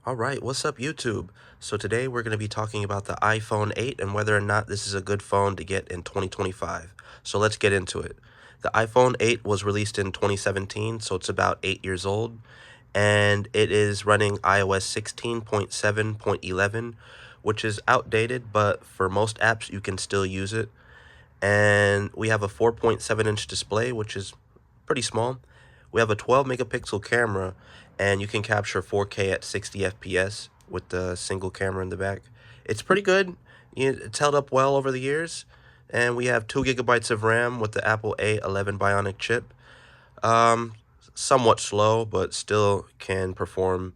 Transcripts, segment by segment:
Alright, what's up YouTube? So today we're going to be talking about the iPhone 8 and whether or not this is a good phone to get in 2025. So let's get into it. The iPhone 8 was released in 2017, so it's about 8 years old, and it is running iOS 16.7.11, which is outdated, but for most apps you can still use it. And we have a 4.7-inch display, which is pretty small. We have a 12 megapixel camera, and you can capture 4K at 60 FPS with the single camera in the back. It's pretty good. It's held up well over the years. And we have 2 gigabytes of RAM with the Apple A11 Bionic chip. Um, Somewhat slow, but still can perform,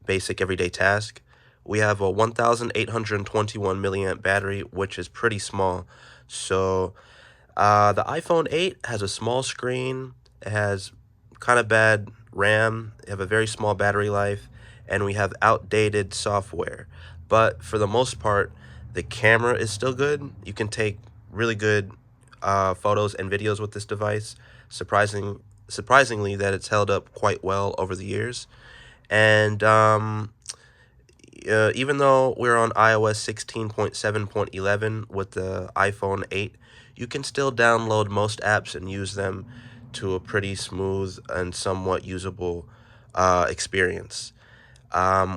basic everyday task. We have a 1,821 milliamp battery, which is pretty small. So the iPhone 8 has a small screen. It has kind of bad RAM. They have a very small battery life, and we have outdated software. But for the most part, the camera is still good. You can take really good photos and videos with this device. Surprisingly, that it's held up quite well over the years. And even though we're on iOS 16.7.11 with the iPhone 8, you can still download most apps and use them to a pretty smooth and somewhat usable experience.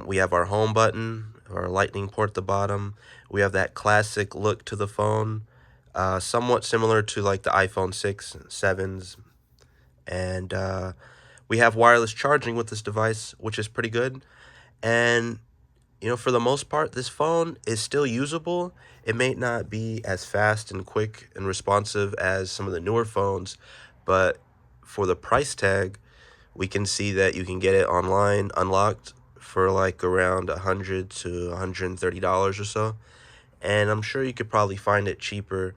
We have our home button, our lightning port at the bottom. We have that classic look to the phone, somewhat similar to like the iPhone 6, 7s. And we have wireless charging with this device, which is pretty good. And for the most part, this phone is still usable. It may not be as fast and quick and responsive as some of the newer phones, but for the price tag, we can see that you can get it online unlocked for like around $100 to $130 or so. And I'm sure you could probably find it cheaper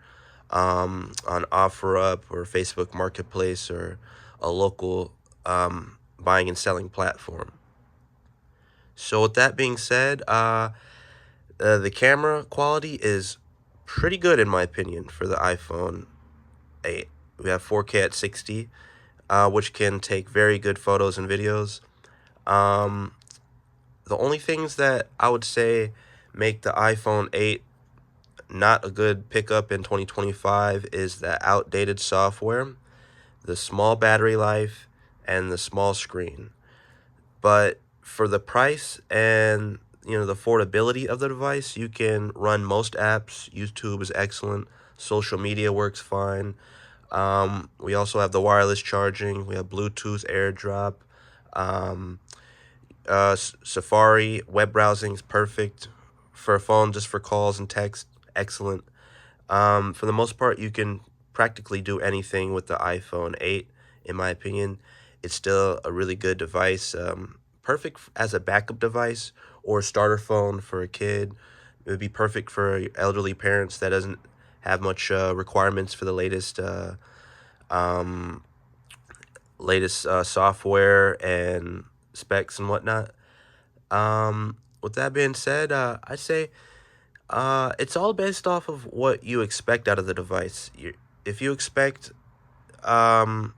on OfferUp or Facebook Marketplace or a local buying and selling platform. So with that being said, the camera quality is pretty good in my opinion for the iPhone 8. We have 4K at 60, which can take very good photos and videos. Um, the only things that I would say make the iPhone 8 not a good pickup in 2025 is the outdated software, the small battery life, and the small screen. But for the price and the affordability of the device, you can run most apps. YouTube is excellent. Social media works fine. We also have the wireless charging. We have Bluetooth, AirDrop. Um, Safari web browsing is perfect for a phone, just for calls and text. Excellent. For the most part, you can practically do anything with the iPhone 8, in my opinion. It's still a really good device. Perfect as a backup device or a starter phone for a kid. It would be perfect for elderly parents that doesn't have much requirements for the um, latest software and specs and whatnot. With that being said, I'd say it's all based off of what you expect out of the device. If you expect, um,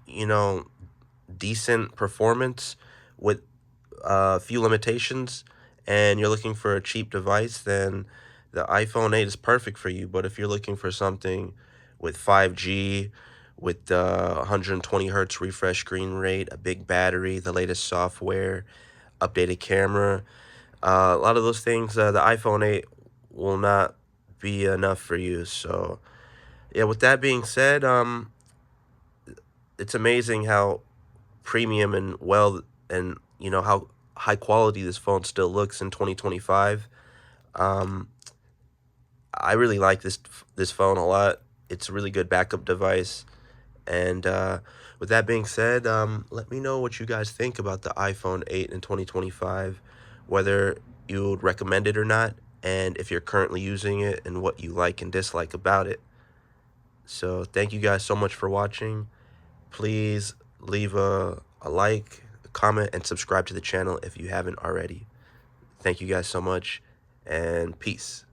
you know, decent performance with a few limitations, and you're looking for a cheap device, then the iPhone 8 is perfect for you. But if you're looking for something with 5G, with 120 hertz refresh screen rate, a big battery, the latest software, updated camera, a lot of those things, the iPhone 8 will not be enough for you. So, yeah, with that being said, it's amazing how premium and well and how high quality this phone still looks in 2025. Um, I really like this phone a lot. It's a really good backup device. And with that being said, let me know what you guys think about the iPhone 8 in 2025, whether you would recommend it or not, and if you're currently using it and what you like and dislike about it. So thank you guys so much for watching. Please leave a like, a comment, and subscribe to the channel if you haven't already. Thank you guys so much, and peace.